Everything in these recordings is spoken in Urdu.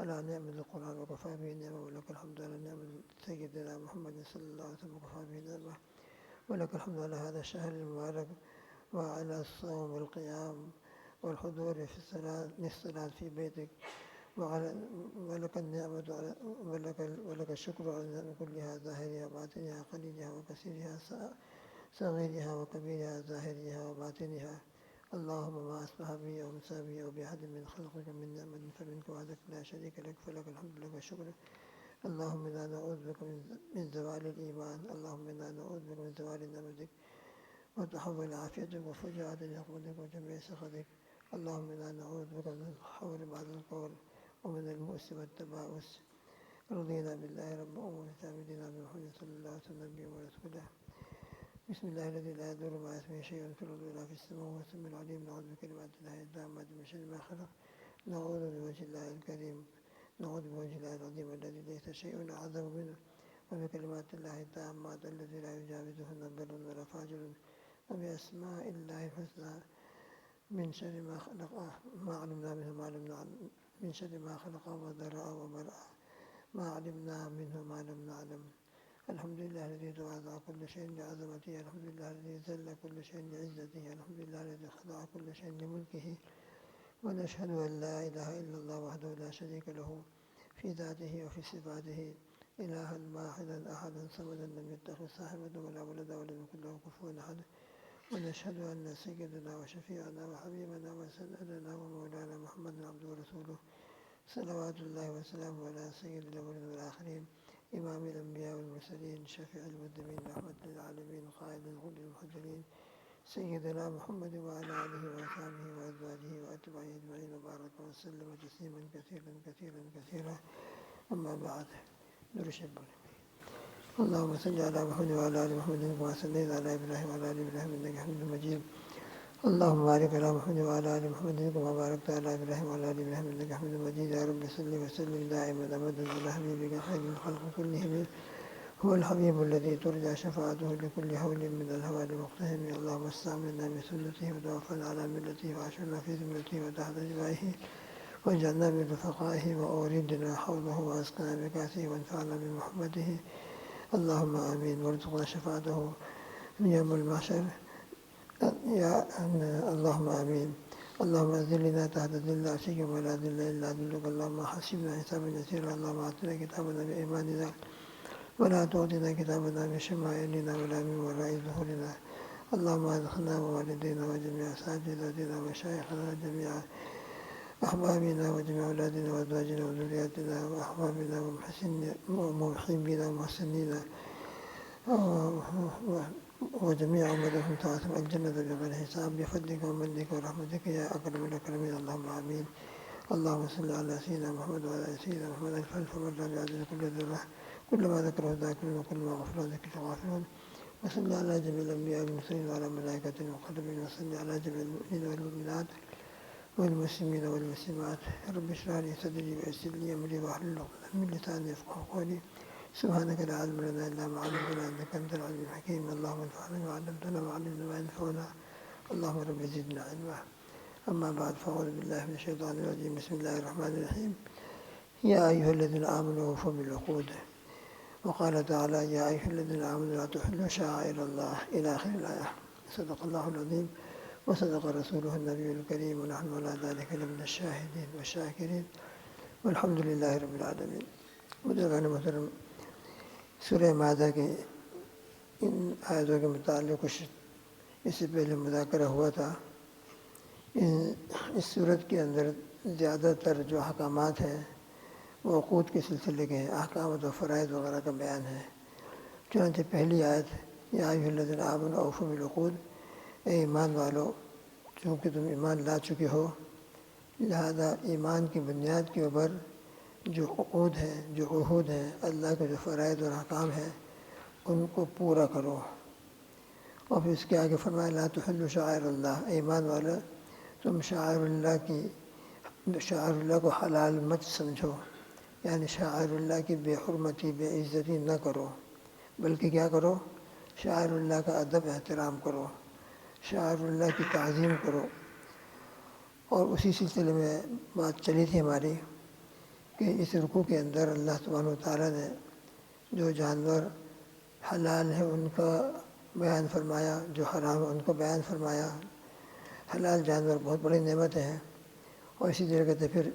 على نعمة القرآن وكفى به نعمة، ولك الحمد على نعمة سيدنا محمد صلى الله عليه وسلم وكفى به نعمة، ولك الحمد على هذا الشهر المبارك وعلى الصوم والقيام والحضور في الصلاة في بيتك، ولك النعمة ولك الشكر على النعمة كلها، ظاهرها وباطنها، قليلها وكثيرها، صغيرها وكبيرها، ظاهرها وباطنها. اللهم ما أصبح بي أو مسا بي أو بأحد من خلقك من نعمة فمنك وحدك لا شريك لك، فلك الحمد لك الشكر. اللهم إنا نعوذ بك من زوال الإيمان، اللهم إنا نعوذ بك من زوال نعمتك وتحول عافيتك وفجاءة نقمتك وجميع سخطك. اللهم إنا نعوذ بك من الحول بعد القول ومن المؤس والتباؤس. رضينا بالله ربا ومعتمدنا بمحمد صلى الله عليه وسلم نبيه ورسوله. بسم الله الذي لا يضر مع اسمه شيء في الأرض ولا في السماء وهو السميع العليم. نعوذ بكلمات الله التامات من شر ما خلق. نعوذ بوجه الله الكريم، نعوذ بوجه الله العظيم الذي ليس شيء أعظم منه، وبكلمات الله التامات الذي لا يجاوزهن بر ولا فاجر، وبأسماء الله الحسنى من شر ما خلق ما علمنا منه ما لم نعلم، من شر ما خلق وذرأ وبرأ ما علمنا منه ما لم نعلم. الحمد لله الذي تواضع كل شيء لعظمته، الحمد لله الذي ذل كل شيء لعزته، الحمد لله الذي خضع كل شيء لملكه. ونشهد أن لا إله إلا الله وحده لا شريك له في ذاته وفي صفاته، إلها واحدا أحدا صمدا لم يتخذ صاحبة ولا ولدا ولم يكن له كفوا أحد. ونشهد أن سيدنا وشفيعنا وحبيبنا وسندنا ومولانا محمد عبده ورسوله، صلوات الله وسلامه على سيد الأولين والآخرين، إمام الأنبياء والمرسلين، شفيع المذنبين، رحمة للعالمين، قائد الغر المحجلين، سيدنا محمد وعلى آله وأصحابه وأزواجه وأتباعه أجمعين، وبارك وسلم تسليما كثيرا كثيرا كثيرا. أما بعد، نرشد اللهم صل على محمد وعلى آل محمد كما صليت على إبراهيم وعلى آل إبراهيم إنك حميد مجيد. اللهم بارك على محمد وعلى آل محمد كما باركت على إبراهيم وعلى آل إبراهيم إنك حميد مجيد. يا رب صل وسلم دائما أبدا على حبيبك خير الخلق كلهم، هو الحبيب الذي ترجى شفاعته لكل حول من الهوى مقتهم. اللهم استعملنا بسنته وتوفنا على ملته وأشرنا في ذمته وتحت جبائه، واجعلنا من رفقائه وأوردنا حوضه وأسقنا بكاسه وانفعنا بمحبته. اللهم آمين. وارزقنا شفاعته يوم المحشر. اللهم آمين. اللهم أذلنا تحت ذل عرشك ولا ذل إلا ذلك. اللهم حسبنا حسابا يسيرا. اللهم أعطنا كتابنا بإيماننا ولا تعطنا كتابنا بشمائلنا ولا من وراء ظهورنا. اللهم أدخلنا ووالدينا وجميع أساتذتنا ومشايخنا وجميع أحبابنا وجميع أولادنا وأزواجنا وذرياتنا وأحبابنا ومحبينا ومحسنين وجميع أمتهم تعاثم الجنة بغير حساب بفضلك ومنك ورحمتك يا أكرم الأكرمين. اللهم آمين. اللهم صل على سيدنا محمد وعلى سيدنا محمد الفلف والرب بعدد كل ذرة، كل ما ذكره ذاكرون وكل ما غفر ذكر غافلون. وصل على جميع الأنبياء والمرسلين وعلى ملائكة المقربين، وصل على جميع المؤمنين والمؤمنات والمسلمين والمسلمات. رب اشرح لي صدري ويسر لي أمري واحلل عقدة من لساني يفقهوا قولي. سبحانك لا علم لنا إلا ما علمتنا إنك أنت العليم الحكيم. اللهم انفعنا بما علمتنا وعلمنا ما ينفعنا. اللهم رب زدنا علما. أما بعد، فأعوذ بالله من الشيطان الرجيم. بسم الله الرحمن الرحيم. يا أيها الذين آمنوا أوفوا بالعقود. وقال تعالى: يا أيها الذين آمنوا لا تحلوا شعائر الله، إلى آخر الآية. صدق الله العظيم وصدق رسوله النبي الكريم، ونحن على ذلك لمن الشاهدين والشاكرين، والحمد لله رب العالمين. بزرگان محترم، سورہ مائدہ کے ان آیتوں کے متعلق کچھ اس سے پہلے مذاکرہ ہوا تھا. اس صورت کے اندر زیادہ تر جو احکامات ہیں وہ عقود کے سلسلے کے ہیں، احکامات و فرائض وغیرہ کا بیان ہے. چنانچہ پہلی آیت: یا ایھا الذین آمنوا اوفوا بالعقود، اے ایمان والو، چونکہ تم ایمان لا چکے ہو لہذا ایمان کی بنیاد کے اوپر جو عقود ہیں، جو عہود ہیں، اللہ کے جو فرائض اور احکام ہیں ان کو پورا کرو. اور پھر اس کے آگے فرمایا: لا تحلوا شعائر اللہ، ایمان والو تم شعائر اللہ کو حلال مت سمجھو، یعنی شعائر اللہ کی بے حرمتی، بے عزتی نہ کرو، بلکہ کیا کرو؟ شعائر اللہ کا ادب احترام کرو، شعائر اللہ کی تعظیم کرو. اور اسی سلسلے میں بات چلی تھی ہماری کہ اس رکوع کے اندر اللہ سبحانہ وتعالیٰ نے جو جانور حلال ہے ان کا بیان فرمایا، جو حرام ہے ان کو بیان فرمایا۔ حلال جانور بہت بڑی نعمت ہے، اور اسی طریقے سے پھر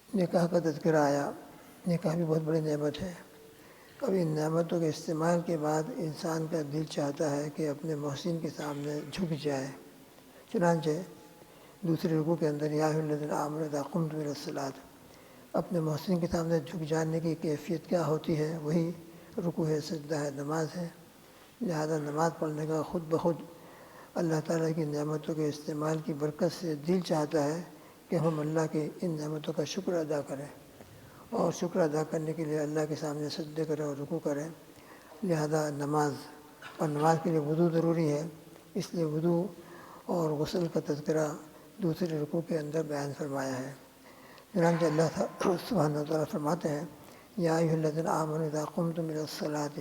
نکاح کا تذکرہ آیا۔ نکاح بھی بہت بڑی نعمت ہے۔ اب ان نعمتوں کے استعمال کے بعد انسان کا دل چاہتا ہے کہ اپنے محسن کے سامنے جھک جائے۔ چنانچہ دوسرے رکوع کے اندر یا ایھا الذین آمنوا اذا قمتم الی الصلاۃ، اپنے محسن کے سامنے جھک جانے کی کیفیت کیا ہوتی ہے؟ وہی رکوع ہے، سجدہ ہے، نماز ہے۔ لہذا نماز پڑھنے کا خود بخود اللہ تعالیٰ کی نعمتوں کے استعمال کی برکت سے دل چاہتا ہے کہ ہم اللہ کی ان نعمتوں کا شکر ادا کریں، اور شکر ادا کرنے کے لیے اللہ کے سامنے سجدے کریں اور رکوع کریں۔ لہذا نماز کے لیے وضو ضروری ہے، اس لیے وضو اور غسل کا تذکرہ دوسرے رکوع کے اندر بیان فرمایا ہے۔ چنانچہ اللہ سبحانہ وتعالیٰ فرماتے ہیں یا ایھا الذین آمنوا اذا قمتم الی الصلاۃ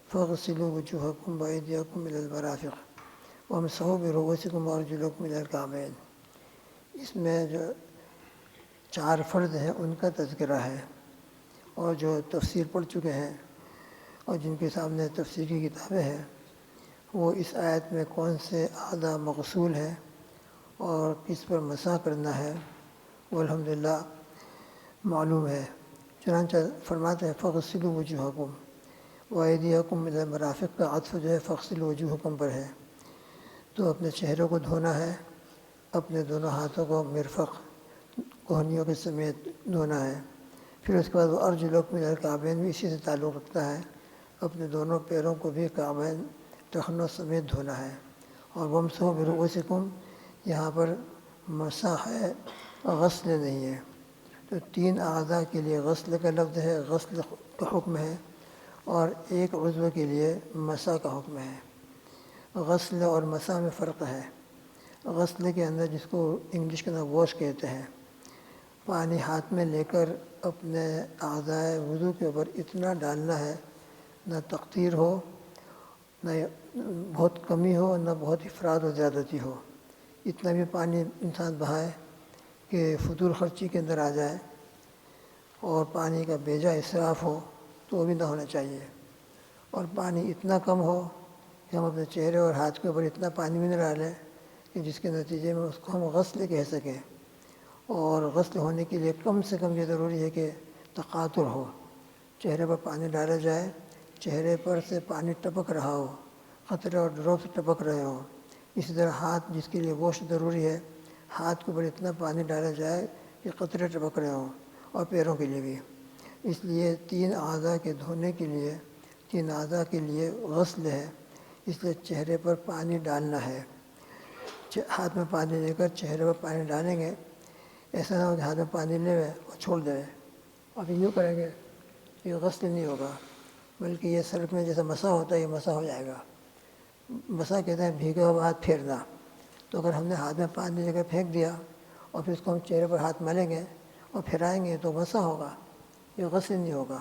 فاغسلوا وجوہکم وایدیکم الی المرافق وامسحوا برؤوسکم وارجلکم الی الکعبین۔ اس میں جو 4 فرض ہیں ان کا تذکرہ ہے، اور جو تفسیر پڑھ چکے ہیں اور جن کے سامنے تفسیر کی کتابیں ہیں، وہ اس آیت میں کون سے اعضاء مغسول ہیں اور کس پر مسح کرنا ہے وہ الحمدللہ معلوم ہے۔ چنانچہ فرماتے ہیں فاغسلوا وجوہکم وایدیکم الی المرافق کا عطف جو ہے فاغسلوا وجوہکم پر ہے، تو اپنے چہروں کو دھونا ہے، اپنے دونوں ہاتھوں کو مرفق کوہنیوں کے سمیت دھونا ہے۔ پھر اس کے بعد وارجلکم الی الکعبین بھی اسی سے تعلق رکھتا ہے، اپنے دونوں پیروں کو بھی کعبین ٹخنوں سمیت دھونا ہے۔ اور وامسحوا برؤوسکم، یہاں پر مسح ہے، غسل نہیں ہے۔ تو 3 اعضاء کے لیے غسل کا لفظ ہے، غسل کا حکم ہے، اور ایک عضو کے لیے مسح کا حکم ہے۔ غسل اور مسح میں فرق ہے۔ غسل کے اندر جس کو انگلش کے اندر واش کہتے ہیں، پانی ہاتھ میں لے کر اپنے اعضاء وضو کے اوپر اتنا ڈالنا ہے، نہ تقطیر ہو، نہ بہت کمی ہو، نہ بہت افراط و زیادتی ہو۔ اتنا بھی پانی انسان بہائے کہ فضول خرچی کے اندر آ جائے اور پانی کا بیجا اسراف ہو تو وہ بھی نہ ہونا چاہیے۔ اور پانی اتنا کم ہو کہ ہم اپنے چہرے اور ہاتھ کے اوپر اتنا پانی بھی نہ ڈالیں کہ جس کے نتیجے میں اس کو ہم غسل کہہ سکیں۔ اور غسل ہونے کے لیے کم سے کم یہ ضروری ہے کہ تقاطر ہو، چہرے پر پانی ڈالا جائے، چہرے پر سے پانی ٹپک رہا ہو، قطرے اور ڈراپس ٹپک رہے ہوں۔ اسی طرح ہاتھ جس کے لیے واش ضروری ہے، ہاتھ کے اوپر اتنا پانی ڈالا جائے کہ قطرے ٹپک رہے ہوں، اور پیروں کے لیے بھی۔ اس لیے 3 اعضاء کے دھونے کے لیے، 3 اعضاء کے لیے غسل ہے، اس لیے چہرے پر پانی ڈالنا ہے۔ ہاتھ میں پانی لے کر چہرے پر پانی ڈالیں گے، ایسا نہ ہو کہ ہاتھ میں پانی لے ہوئے اور چھوڑ دیں اور پھر یوں کریں گے، یہ غسل نہیں ہوگا، بلکہ یہ سرف میں جیسا مسح ہوتا ہے یہ مسح ہو جائے گا۔ مسح کہتے ہیں بھیگا ہوا ہاتھ پھیرنا۔ تو اگر ہم نے ہاتھ میں پانی لے کر پھینک دیا اور پھر اس کو ہم چہرے پر ہاتھ ملیں گے اور پھرائیں گے تو مسح ہوگا، یہ غسل نہیں ہوگا۔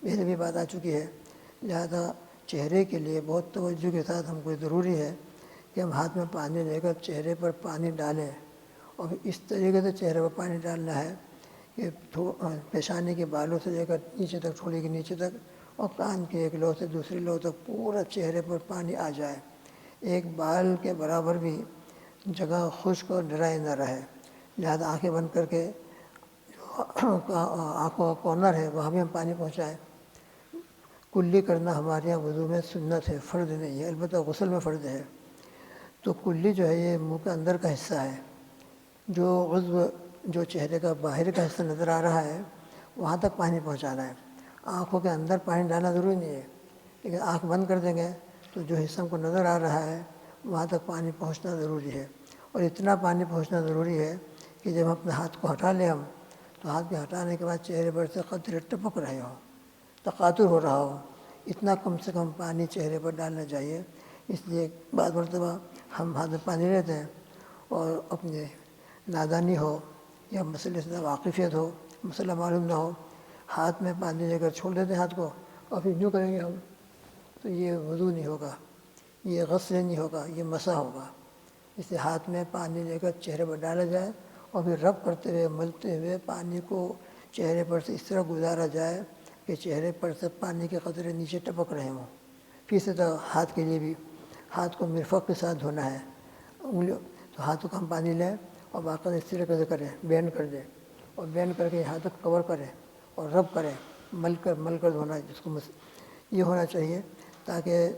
پہلے بھی بات آ چکی ہے۔ لہذا چہرے کے لیے بہت توجہ کے ساتھ ہم کو ضروری ہے کہ ہم ہاتھ میں پانی لے کر چہرے پر پانی ڈالیں، اور اس طریقے سے چہرے پر پانی ڈالنا ہے کہ پیشانی کے بالوں سے لے کر نیچے تک، تھوڑی کے نیچے تک، اور کان کے ایک لو سے دوسرے لو تک پورا چہرے پر پانی آ جائے۔ ایک بال کے برابر بھی جگہ خشک اور ڈرائی نہ رہے۔ لہذا آنکھیں بند کر کے آنکھوں کا کارنر ہے وہاں بھی ہم پانی پہنچائیں۔ کلی کرنا ہمارے یہاں وضو میں سنت ہے، فرض نہیں ہے، البتہ غسل میں فرض ہے۔ تو کلی جو ہے یہ منہ کے اندر کا حصہ ہے۔ جو عضو جو چہرے کا باہر کا حصہ نظر آ رہا ہے وہاں تک پانی پہنچانا ہے۔ آنکھوں کے اندر پانی ڈالنا ضروری نہیں ہے، لیکن آنکھ بند کر دیں گے تو جو حصہ ہم کو نظر آ رہا ہے وہاں تک پانی پہنچنا ضروری ہے۔ اور اتنا پانی پہنچنا ضروری ہے کہ جب اپنے ہاتھ کو ہٹا لیں ہم، تو ہاتھ کے ہٹانے کے بعد چہرے پر سے قطرے ٹپک رہے ہوں، تقاطر ہو رہا ہو، اتنا کم سے کم پانی چہرے پر ڈالنا چاہیے۔ اس لیے بعض مرتبہ ہم ہاتھ میں پانی لیتے ہیں اور اپنے نادانی ہو یا مسئلے سے واقفیت ہو، مسئلہ معلوم نہ ہو، ہاتھ میں پانی لے کر چھوڑ دیتے ہیں ہاتھ کو، اور پھر یوں کریں گے ہم، تو یہ وضو نہیں ہوگا، یہ غسل نہیں ہوگا، یہ مسح ہوگا۔ اس لیے ہاتھ میں پانی لے کر چہرے پر ڈالا جائے اور پھر رب کرتے ہوئے ملتے ہوئے پانی کو چہرے پر سے اس طرح گزارا جائے کہ چہرے پر سے پانی کے قطرے نیچے ٹپک رہے ہوں. پھر سے تو ہاتھ کے لیے بھی ہاتھ کو مرفق کے ساتھ دھونا ہے. انگلیوں تو ہاتھوں کو ہم پانی لیں اور باقاعدہ اس طریقے سے کریں، بینڈ کر دیں اور بینڈ کر کے ہاتھوں کو کور کریں اور رب کریں، مل کر دھونا ہے جس کو یہ ہونا چاہیے تاکہ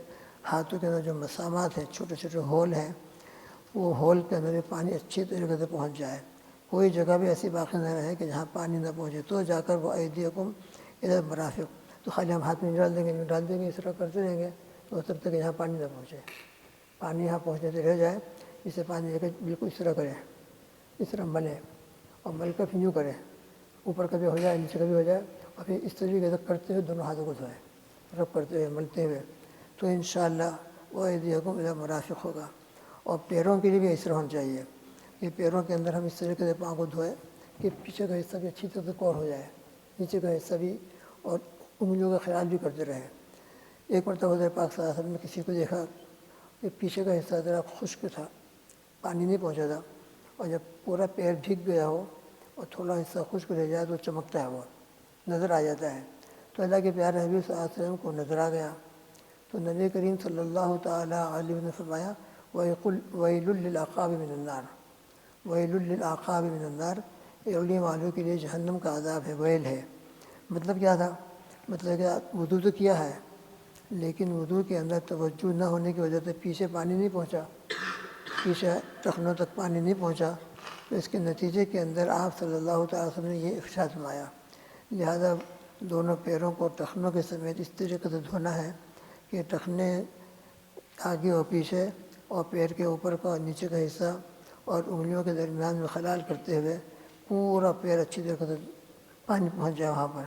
ہاتھوں کے اندر جو مسامات ہیں، چھوٹے چھوٹے ہول ہیں، وہ ہول کے اندر بھی پانی اچھی طریقے سے پہنچ جائے. کوئی جگہ بھی ایسی باقی نہ رہے کہ جہاں پانی نہ پہنچے، تو جا کر وہ ایدیکم ادھر مرافق. تو خالی ہم ہاتھ میں ڈال دیں گے اس طرح کرتے رہیں گے تو تب تک یہاں پانی نہ پہنچے. پانی یہاں پہنچنے سے رہ جائے، اسے پانی لے کے بالکل اس طرح کریں، اس طرح ملیں اور مل کر پھر یوں کریں، اوپر کبھی ہو جائے نیچے کبھی ہو جائے، اور پھر اس طریقے سے کرتے ہوئے دونوں ہاتھوں کو دھوئیں، رب کرتے ہوئے ملتے ہوئے. تو انشاءاللہ وہ ایدیکم الی مرافق ہوگا. اور پیروں کے لیے بھی اس طرح ہونا چاہیے کہ پیروں کے اندر ہم اس طریقے سے پاؤں کو دھوئیں کہ پیچھے کا حصہ بھی اچھی طرح سے کور ہو جائے، نیچے کا حصہ بھی، اور انگلیوں کا خیال بھی کرتے رہیں. ایک مرتبہ حضور پاک صلی اللہ علیہ وسلم نے کسی کو دیکھا کہ پیچھے کا حصہ ذرا خشک تھا، پانی نہیں پہنچا تھا، اور جب پورا پیر بھیگ گیا ہو اور تھوڑا حصہ خشک رہ جائے تو چمکتا ہے، وہ نظر آ جاتا ہے. تو اللہ کے پیارے حبیب صلی اللہ علیہ وسلم کو نظر آ گیا تو نبی کریم صلی اللہ تعالیٰ علیہ وسلم نے فرمایا ویل للعقاب من النار، ویل للعقاب من النار، اگلی والوں کے لیے جہنم کا عذاب ہے، ویل ہے. مطلب کیا تھا؟ مطلب کہ وضو تو کیا ہے لیکن وضو کے اندر توجہ نہ ہونے کی وجہ سے پیچھے پانی نہیں پہنچا، پیچھے ٹخنوں تک پانی نہیں پہنچا. تو اس کے نتیجے کے اندر آپ صلی اللہ تعالیٰ وسلم نے یہ ارشاد فرمایا، لہذا دونوں پیروں کو ٹخنوں کے سمیت اس طریقے سے دھونا ہے کہ ٹخنے آگے اور پیچھے اور پیر کے اوپر کا اور نیچے کا حصہ اور انگلیوں کے درمیان میں خلال کرتے ہوئے پورا پیر اچھی طریقے سے پانی پہنچ جائے وہاں پر.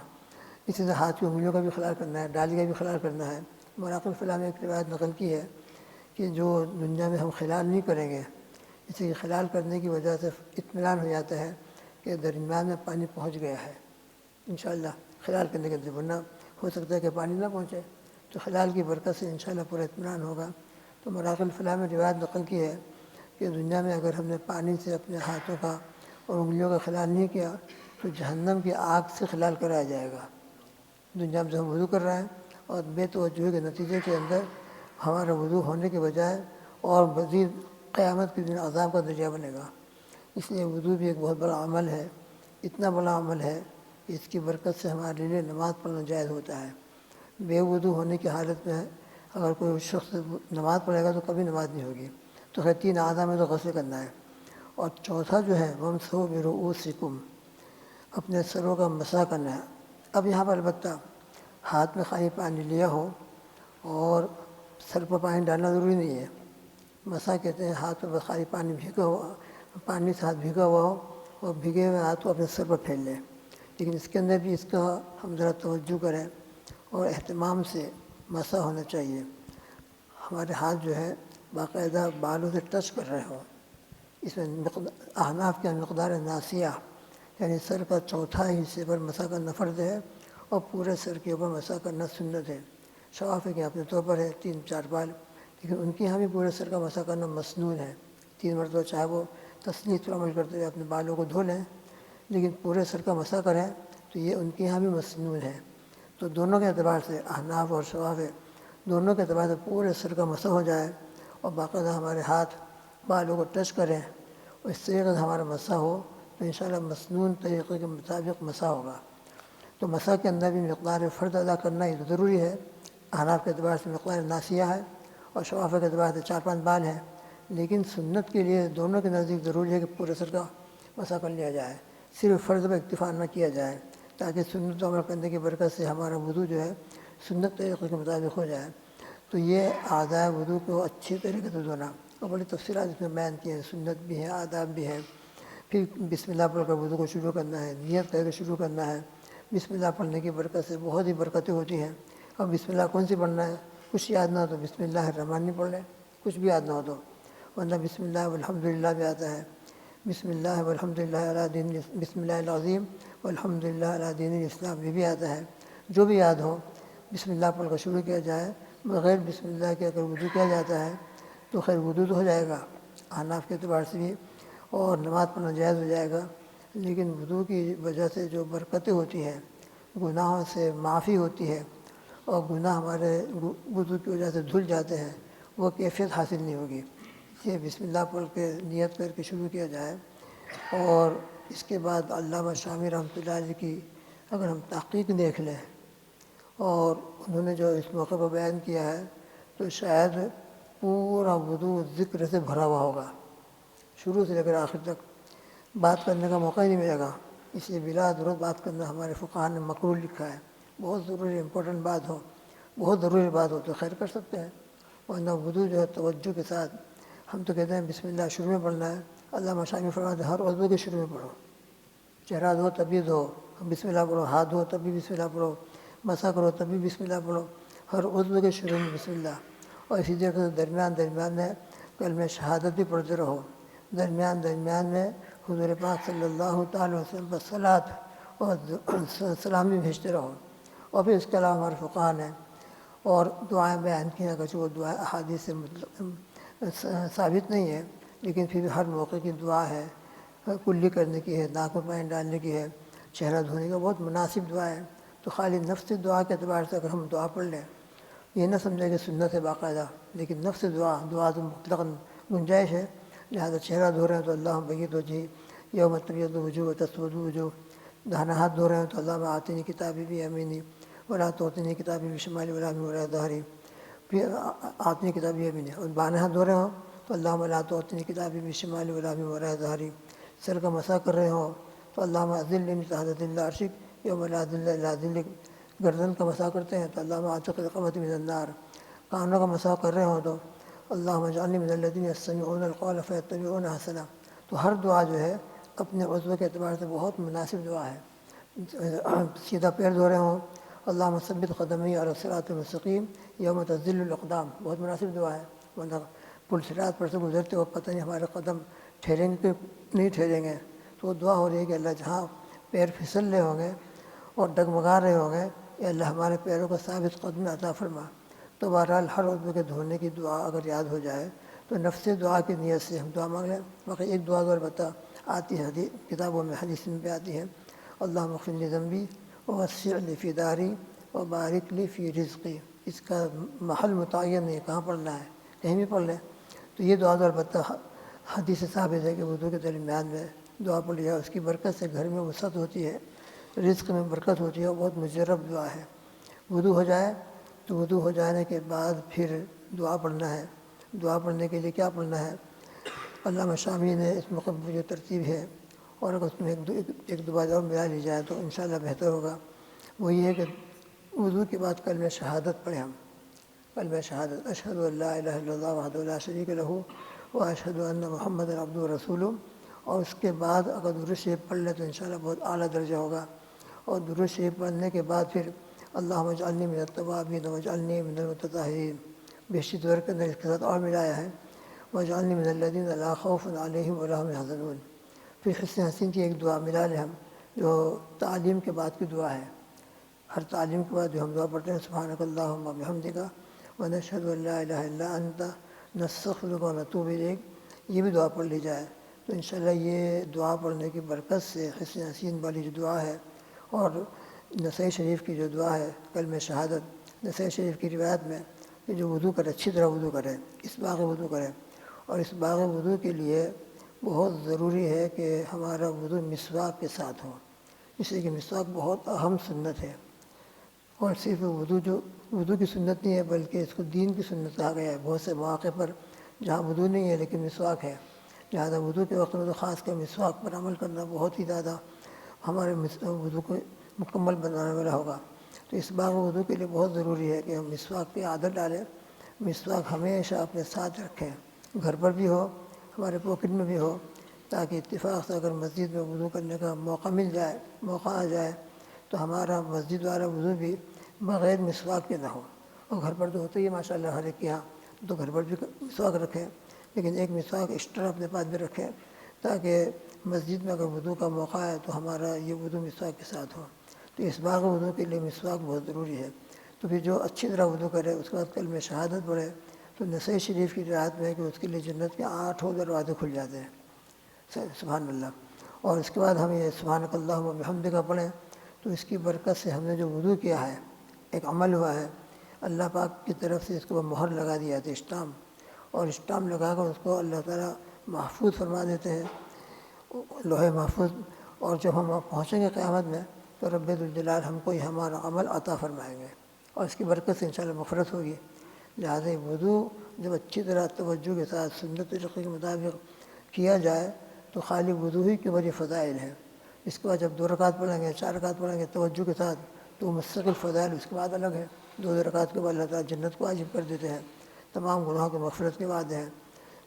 اسی طرح ہاتھ کی انگلیوں کا بھی خلال کرنا ہے، ڈالی کا بھی خلال کرنا ہے. مراقب الفلاح میں ایک روایت نقل کی ہے کہ جو دنیا میں ہم خلال نہیں کریں گے، اسی کے خلال کرنے کی وجہ سے اطمینان ہو جاتا ہے کہ درمیان میں پانی پہنچ گیا ہے انشاءاللہ خلال کرنے کے لیے، ورنہ ہو سکتا ہے کہ پانی نہ پہنچے. تو خلال کی برکت سے انشاءاللہ پورا اطمینان ہوگا. تو مراقب الفلاح میں روایت نقل کی ہے کہ دنیا میں اگر ہم نے پانی سے اپنے ہاتھوں کا اور انگلیوں کا خلال نہیں کیا تو جہنم کی آگ سے خلال کرایا جائے گا. دنیا میں جو ہم وضو کر رہے ہیں اور بے توجہی کے نتیجے کے اندر ہمارا وضو ہونے کے بجائے اور مزید قیامت کے دن عذاب کا ذریعہ بنے گا. اس لیے وضو بھی ایک بہت بڑا عمل ہے، اتنا بڑا عمل ہے کہ اس کی برکت سے ہمارے لیے نماز پڑھنا جائز ہوتا ہے. بے وضو ہونے کی حالت میں اگر کوئی شخص نماز پڑھے گا تو کبھی نماز نہیں ہوگی. تو خیر 3 اعضاء میں تو غسل کرنا ہے. اور چوتھا جو ہے وامسحوا برؤوسکم، اپنے سروں کا مسح کرنا ہے. اب یہاں پر البتہ ہاتھ میں خالی پانی لیا ہو اور سر پر پانی ڈالنا ضروری نہیں ہے. مسح کہتے ہیں ہاتھ پر خالی پانی بھیگا ہوا، پانی سے ہاتھ بھیگا ہوا ہو اور بھیگے ہوئے ہاتھ کو اپنے سر پر پھیر لیں. لیکن اس کے اندر بھی اس کا ہم ذرا توجہ کریں اور اہتمام سے مسح ہونا چاہیے. ہمارے ہاتھ جو ہے باقاعدہ بالوں سے ٹچ کر رہے ہوں. اس میں احناف کے مقدار ناسیہ یعنی سر کا چوتھا حصے پر مسح کرنا فرض ہے اور پورے سر کے اوپر مسح کرنا سنت ہے. شوافی کے اپنے طور پر ہے 3-4 بال، لیکن ان کے یہاں بھی پورے سر کا مسح کرنا مسنون ہے. 3 مرتبہ چاہے وہ تسلیت پر عمل کرتے ہوئے اپنے بالوں کو دھو لیں لیکن پورے سر کا مسح کریں تو یہ ان کے یہاں بھی مسنون ہے. تو دونوں کے اعتبار سے احناف اور شوافی دونوں کے اعتبار سے پورے سر کا مسح ہو جائے اور باقاعدہ ہمارے ہاتھ بالوں کو ٹچ کریں اور اس طریقے سے ہمارا مسح ہو تو انشاءاللہ مسنون طریقے کے مطابق مسح ہوگا. تو مسح کے اندر بھی مقدار فرض ادا کرنا ہی ضروری ہے. احناف کے اعتبار سے مقدار ناسیہ ہے اور شوافی کے اعتبار سے 4-5 بال ہے، لیکن سنت کے لیے دونوں کے نزدیک ضروری ہے کہ پورے سر کا مسح کر لیا جائے. صرف فرض پر اکتفا نہ کیا جائے تاکہ سنت عمل کرنے کی برکت سے ہمارا وضو جو ہے سنت طریقے کے مطابق ہو جائے. تو یہ اعضاء وضو کو اچھی طریقے سے دھونا اور بڑی تفصیلات اس میں بیان کی ہیں، سنت بھی ہے آداب بھی ہے. پھر بسم اللہ پڑھ کر وضو کو شروع کرنا ہے، نیت کر کے شروع کرنا ہے. بسم اللہ پڑھنے کی برکت سے بہت ہی برکتیں ہوتی ہیں. اور بسم اللہ کون سی پڑھنا ہے؟ کچھ یاد نہ ہو تو بسم اللہ الرحمن الرحیم پڑھ لیں، کچھ بھی یاد نہ ہو تو، ورنہ بسم اللہ والحمد للہ بھی آتا ہے. بسم اللہ والحمد للہ علی دین، بسم اللہ العظیم والحمد للہ علی دین الاسلام، یہ بھی آتا ہے. جو بھی یاد ہو بسم اللہ پڑھ کر شروع کیا جائے. بغیر بسم اللہ کے اگر وضو کیا جاتا ہے تو خیر وضو تو ہو جائے گا احناف کے اعتبار سے بھی اور نماز پڑھنا جائز ہو جائے گا، لیکن وضو کی وجہ سے جو برکتیں ہوتی ہیں، گناہوں سے معافی ہوتی ہے اور گناہ ہمارے وضو کی وجہ سے دھل جاتے ہیں، وہ کیفیت حاصل نہیں ہوگی۔ یہ بسم اللہ پڑھ کے نیت کر کے شروع کیا جائے، اور اس کے بعد علامہ شامی رحمۃ اللہ علیہ کی اگر ہم تحقیق دیکھ لیں اور انہوں نے جو اس موقع پر بیان کیا ہے، تو شاید پورا وضو ذکر سے بھرا ہوا ہوگا، شروع سے لے کر آخر تک بات کرنے کا موقع ہی نہیں ملے گا۔ اس لیے بلا ضرورت بات کرنا ہمارے فقہاء نے مکروہ لکھا ہے۔ بہت ضروری امپورٹنٹ بات ہو، بہت ضروری بات ہو تو خیر کر سکتے ہیں، ورنہ وضو جو ہے توجہ کے ساتھ، ہم تو کہتے ہیں بسم اللہ شروع میں پڑھنا ہے، علامہ شامی فرماتے ہیں ہر عضو کے شروع میں پڑھو، چہرہ دھو تب بھی دھو بسم اللہ پڑھو، ہاتھ دھو تب بھی بسم اللہ پڑھو، مسح کرو تب بھی بسم اللہ پڑھو، ہر عضو کے شروع میں بسم اللہ۔ اور اسی طریقے سے درمیان میں کلمہ شہادت بھی پڑھتے رہو، درمیان میں حضور پاک صلی اللہ تعالی وسلم پر صلاۃ اور سلام بھی بھیجتے رہو۔ اور پھر اس کے علاوہ ہمارے فقہاء نے اور دعائیں بیان کی ہیں، اگرچہ وہ دعائیں احادیث سے ثابت نہیں ہے، لیکن پھر بھی ہر موقع کی دعا ہے، کلی کرنے کی ہے، ناک میں پانی ڈالنے کی ہے، چہرہ دھونے کا بہت مناسب دعا ہے۔ تو خالی نفس دعا کے اعتبار سے اگر ہم دعا پڑھ لیں، یہ نہ سمجھیں کہ سنت ہے باقاعدہ، لیکن نفس دعا تو مطلقاً گنجائش ہے۔ لہٰذا چہرہ دھو رہے ہیں تو اللہم بیض وجہی یوم تبیض وجوہ وتسود وجوہ، داہنا ہاتھ دھو رہے ہیں تو اللہم آتنی کتابی بیمینی ولا تعطنی کتابی بشمالی ولا من وراء ظہری، پھر آتنی کتابی بیمینی، اور بائیں ہاتھ دھو رہے ہوں تو اللہم لا تعطنی کتابی بشمالی ولا من وراء ظہری، سر کا مسح کر رہے ہوں تو اللہم اذلنی تحت ظل عرشک یوم لا ظل الا ظلک، گردن کا مسح کرتے ہیں تو اللہم اعتق رقبتی من النار، کانوں کا مسح کر رہے ہوں تو اللہم اجعلنی من الذین یستمعون القول فیتبعون احسنہ۔ تو ہر دعا جو ہے اپنے عضو کے اعتبار سے بہت مناسب دعا ہے۔ سیدھا پیر دھو رہے ہوں اللہم ثبت قدمی علی الصراط المستقیم یوم تزل الاقدام، بہت مناسب دعا ہے، ورنہ پل صراط پر سے گزرتے وقت پتہ نہیں ہمارے قدم ٹھہریں گے کہ نہیں ٹھہریں گے، تو وہ دعا ہو رہی ہے کہ اللہ جہاں پیر پھسل رہے ہوں گے اور ڈگمگا رہے ہوں گے، یا اللہ ہمارے پیروں کو ثابت قدمی عطا فرما۔ تو بہرحال ہر عضو کے دھونے کی دعا اگر یاد ہو جائے تو نفس دعا کی نیت سے ہم دعا مانگ لیں۔ باقی ایک دعا اور بتا آتی ہے، کتابوں میں حدیث میں بھی آتی ہے، اللہم اغفر لی ذنبی ووسع لی فی داری وبارک لی فی رزقی۔ اس کا محل متعین نہیں، کہاں پڑھنا ہے، کہیں بھی پڑھ لیں۔ تو یہ دعا اور بتا حدیث سے ثابت ہے کہ وضو کے درمیان میں دعا پڑھ لیا، اس کی برکت سے گھر میں وسعت ہوتی ہے، رزق میں برکت ہوتی ہے، بہت مجرب دعا ہے۔ وضو ہو جائے تو وضو ہو جانے کے بعد پھر دعا پڑھنا ہے۔ دعا پڑھنے کے لیے کیا پڑھنا ہے؟ علامہ شامی نے اس موقع پر جو ترتیب ہے، اور اگر اس میں ایک دو بات اور ملا لی جائے تو انشاءاللہ بہتر ہوگا، وہ یہ ہے کہ وضو کے بعد کلمہ شہادت پڑھیں ہم، کلمہ شہادت اشہد ان لا الہ الا اللہ وحدہ لا شریک لہ واشہد ان محمدا عبدہ ورسولہ، اور اس کے بعد اگر درود شریف پڑھ لیں تو انشاءاللہ بہت اعلیٰ درجہ ہوگا۔ اور درود شریف پڑھنے کے بعد پھر اللہم اجعلنی من التوابین واجعلنی من المتطہرین، بیشتر دور کے اندر اس کے ساتھ اور ملایا ہے واجعلنی من الذین لا خوف علیہم ولا هم یحزنون۔ پھر حسن حسین کی ایک دعا ملا لیں ہم، جو تعلیم کے بعد کی دعا ہے۔ ہر تعلیم کے بعد جو ہم دعا پڑھتے ہیں سبحانک اللہم وبحمدک ونشہد ان لا الہ الا انت نستغفرک ونتوب الیک، یہ بھی دعا پڑھ لی جائے تو انشاءاللہ یہ دعا پڑھنے کی برکت سے حسن حسین والی جو دعا ہے، اور نسائی شریف کی جو دعا ہے کلمہ شہادت، نسائی شریف کی روایت میں کہ جو وضو کرے اچھی طرح وضو کرے، اسباغ وضو کرے، اور اسباغ وضو کے لیے بہت ضروری ہے کہ ہمارا وضو مسواک کے ساتھ ہو، اس لیے کہ مسواک بہت اہم سنت ہے، اور صرف وضو کی سنت نہیں ہے بلکہ اس کو دین کی سنت کہا گیا ہے۔ بہت سے مواقع پر جہاں وضو نہیں ہے لیکن مسواک ہے، لہٰذا وضو کے وقت میں تو خاص کر مسواک پر عمل کرنا بہت ہی زیادہ ہمارے وضو کو مکمل بنانے والا ہوگا۔ تو اسباغ وضو کے لیے بہت ضروری ہے کہ ہم مسواک کی عادت ڈالیں، مسواک ہمیشہ اپنے ساتھ رکھیں، گھر پر بھی ہو، ہمارے پاکٹ میں بھی ہو، تاکہ اتفاق سے اگر مسجد میں وضو کرنے کا موقع آ جائے تو ہمارا مسجد والا وضو بھی بغیر مسواک کے نہ ہو۔ اور گھر پر تو ہوتا ہی ہے ماشاء اللہ ہر ایک کے یہاں، تو گھر پر بھی مسواک رکھیں، لیکن ایک مسواک ایکسٹرا اپنے پاس بھی رکھیں تاکہ مسجد میں اگر وضو کا موقع ہے تو ہمارا یہ وضو مسواک کے ساتھ ہو۔ تو اسباغ وضو کے لیے مسواک بہت ضروری ہے۔ تو پھر جو اچھی طرح وضو کرے اس کے بعد کلمہ شہادت پڑھے، تو نسائی شریف کی روایت میں ہے کہ اس کے لیے جنت کے 8 دروازے کھل جاتے ہیں، سبحان اللہ. اور اس کے بعد ہم یہ سبحانک اللہم و بحمدک پڑھیں تو اس کی برکت سے ہم نے جو وضو کیا ہے ایک عمل ہوا ہے، اللہ پاک کی طرف سے اس کو مہر لگا دیا ہے اسٹامپ، اور اسٹامپ لگا کر اس کو اللہ تعالیٰ محفوظ فرما دیتے ہیں لوح محفوظ. اور جب ہم پہنچیں گے قیامت میں تو رب ذوالجلال ہم کو یہ ہمارا عمل عطا فرمائیں گے اور اس کی برکت سے انشاءاللہ مغفرت ہوگی. لہٰذا وضو جب اچھی طرح توجہ کے ساتھ سنت طریقے کے مطابق کیا جائے تو خالی وضو ہی کے بڑے فضائل ہیں. اس کے بعد جب 2 رکعت پڑھیں گے 4 رکعت پڑھیں گے توجہ کے ساتھ تو مستقل فضائل اس کے بعد الگ ہے. 2 رکعت کے بعد اللہ تعالیٰ جنت کو واجب کر دیتے ہیں، تمام گناہوں کی مغفرت کے بعد ہیں.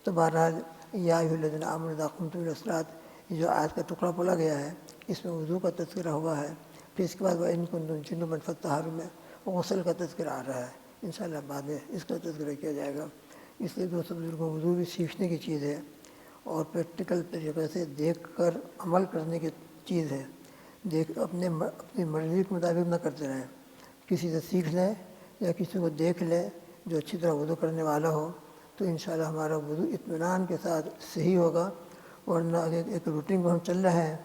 تو بہرحال یا ایھا الذین آمنوا اذا قمتم الی الصلاۃ، یہ جو آیت کا ٹکڑا پڑھا گیا ہے اس میں وضو کا تذکرہ ہوا ہے. پھر اس کے بعد وَإِن كُنتُمْ جُنُبًا فَاطَّهَّرُوا میں غسل کا تذکرہ آ رہا ہے. انشاءاللہ بعد میں اس کا تذکرہ کیا جائے گا. اس لیے دوستو بزرگوں، وضو بھی سیکھنے کی چیز ہے اور پریکٹیکل طریقے سے دیکھ کر عمل کرنے کی چیز ہے. اپنی مرضی کے مطابق نہ کرتے رہیں، کسی سے سیکھ لیں یا کسی کو دیکھ لیں جو اچھی طرح وضو کرنے والا ہو تو انشاءاللہ ہمارا وضو اطمینان کے ساتھ صحیح ہوگا. ورنہ ایک روٹین میں ہم چل رہے ہیں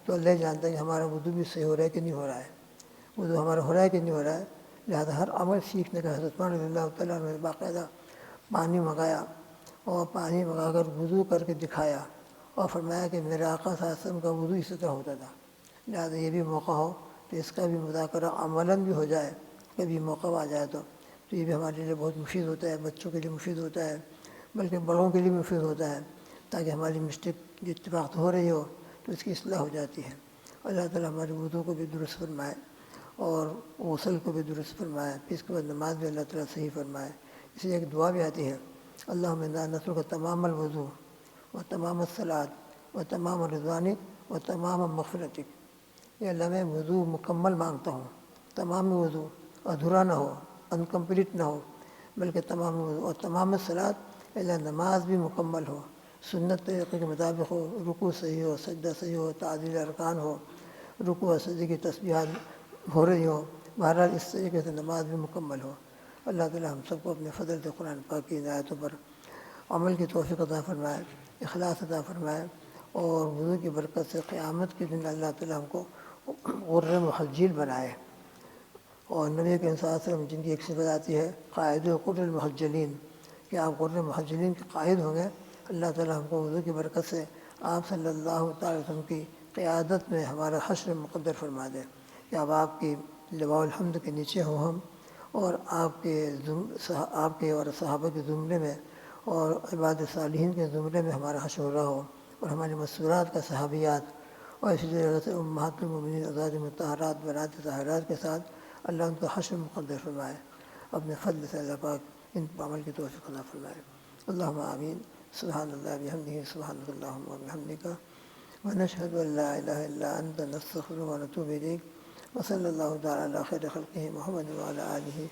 تو اللہ جانتا ہے کہ ہمارا وضو بھی صحیح ہو رہا ہے کہ نہیں ہو رہا ہے، وضو ہمارا ہو رہا ہے کہ نہیں ہو رہا ہے. لہٰذا ہر عمل سیکھنے کا حضرت عثمان رضی اللہ تعالیٰ نے باقاعدہ پانی منگایا اور پانی منگا کر وضو کر کے دکھایا اور فرمایا کہ میرے آقا صلی اللہ علیہ وسلم کا وضو اسی طرح ہوتا تھا. لہٰذا یہ بھی موقع ہو تو اس کا بھی مذاکرہ عملاً بھی ہو جائے، کبھی موقع آ جائے تو یہ بھی ہمارے لیے بہت مفید ہوتا ہے، بچوں کے لیے مفید ہوتا ہے، بلکہ بڑوں کے لیے مفید ہوتا ہے، تاکہ ہماری مسٹیک جو اتفاق ہو رہی ہو تو اس کی اصلاح ہو جاتی ہے. اللہ تعالیٰ ہمارے وضو کو بھی درست فرمائے اور غسل کو بھی درست فرمائے، پھر اس کے بعد نماز بھی اللہ تعالیٰ صحیح فرمائے. اس لیے ایک دعا بھی آتی ہے، اللہم انا نسألک تمام الوضو و تمام الصلاۃ و تمام رضوانک و تمام مغفرتک. یہ اللہ میں وضو مکمل مانگتا ہوں، تمام وضو ادھورا نہ ہو، انکمپلیٹ نہ ہو، بلکہ تمام وضو اور تمام الصلاۃ، اللہ نماز بھی مکمل ہو، سنت طریقے کے مطابق ہو، رکوع صحیح ہو، سجدہ صحیح ہو، تعدیل ارکان ہو، رکوع اور سجدے کی تسبیحات ہو رہی ہو. بہرحال اس طریقے سے نماز بھی مکمل ہو. اللہ تعالیٰ ہم سب کو اپنے فضل سے قرآن پاک کی ہدایتوں پر عمل کی توفیق عطا فرمائے، اخلاص عطا فرمائے، اور وضو کی برکت سے قیامت کے دن اللہ تعالیٰ ہم کو غر محجل بنائے. اور نبی کریم صلی اللہ علیہ وسلم جن کی ایک صفت آتی ہے قائد غر المحجلین، کہ آپ غر محجلین کے قائد ہوں گے. اللہ تعالیٰ ہم کو وضو کی برکت سے آپ صلی اللہ تعالی وسلم کی قیادت میں ہمارا حشر مقدر فرما دے کہ اب آپ کی لواء الحمد کے نیچے ہوں ہم، اور آپ کے اور صحابہ کے زمرے میں اور عباد صالحین کے زمرے میں ہمارا حشر ہو رہا ہو، اور ہماری مسورات کا صحابیات اور اسی طرح سے امہات المؤمنین ازواج مطہرات بنات طاہرات کے ساتھ اللہ ان کا حشر مقدر فرمائے. اپنے فضل سے اللہ پاک ان عمل کی توفیق عطا فرمائے. اللہم آمین. سبحان اللہ بحمدہ، سبحانک اللہم و بحمدک، ونشہد ان لا الہ الا انت، نستغفرک ونتوب الیک. وصلی اللہ تعالی علی خیر خلقہ محمد وعلی آلہ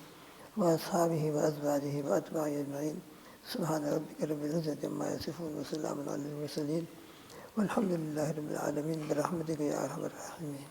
واصحابہ وازواجہ واتباعہ اجمعین. سبحان ربک رب العزۃ عما یصفون وسلام علی المرسلین والحمد للہ رب العالمین برحمتک یا ارحم الراحمین.